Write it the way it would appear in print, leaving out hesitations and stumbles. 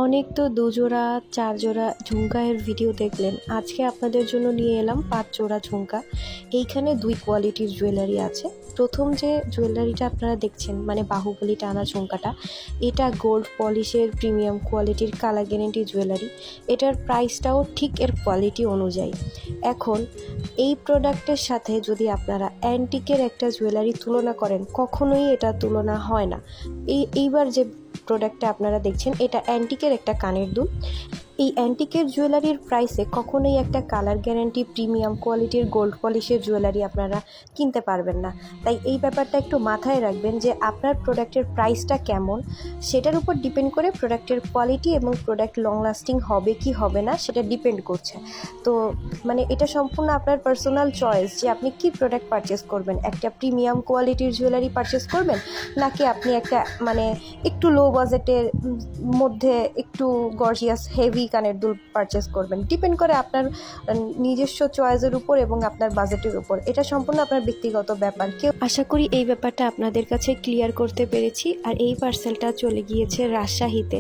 অনেক তো 2 জোড়া 4 জোড়া ঝুমকায়ের ভিডিও দেখলেন। আজকে আপনাদের জন্য নিয়ে এলাম 5 জোড়া ঝুমকা। এইখানে 2 কোয়ালিটির জুয়েলারি আছে। প্রথম যে জুয়েলারিটা আপনারা দেখছেন মানে বাহুবলী টানা ঝুমকাটা, এটা গোল্ড পলিশের প্রিমিয়াম কোয়ালিটির কালার গ্যারেন্টি জুয়েলারি। এটার প্রাইসটাও ঠিক এর কোয়ালিটি অনুযায়ী। এখন এই প্রোডাক্টের সাথে যদি আপনারা অ্যান্টিকের একটা জুয়েলারি তুলনা করেন, কখনোই এটা তুলনা হয় না। এইবার যে প্রোডাক্টটা আপনারা দেখছেন, এটা অ্যান্টিকের একটা কানের দুল। এই অ্যান্টিকের জুয়েলারির প্রাইসে কখনোই একটা কালার গ্যারান্টি প্রিমিয়াম কোয়ালিটির গোল্ড পলিশের জুয়েলারি আপনারা কিনতে পারবেন না। তাই এই ব্যাপারটা একটু মাথায় রাখবেন যে আপনার প্রোডাক্টের প্রাইসটা কেমন, সেটার উপর ডিপেন্ড করে প্রোডাক্টের কোয়ালিটি এবং প্রোডাক্ট লং লাস্টিং হবে কি হবে না সেটা ডিপেন্ড করছে। তো মানে এটা সম্পূর্ণ আপনার পার্সোনাল চয়েস যে আপনি কি প্রোডাক্ট পারচেস করবেন। একটা প্রিমিয়াম কোয়ালিটির জুয়েলারি পারচেস করবেন, নাকি আপনি একটা মানে একটু লো বাজেটের মধ্যে একটু গর্জিয়াস হেভি কানের দুল পারচেস করবেন। ডিপেন্ড করে আপনার নিজস্ব চয়েসের উপর এবং আপনার বাজেটের উপর। এটা সম্পূর্ণ আপনার ব্যক্তিগত ব্যাপার। আশা করি এই ব্যাপারটা আপনাদের কাছে ক্লিয়ার করতে পেরেছি। আর এই পার্সেলটা চলে গিয়েছে রাজশাহীতে।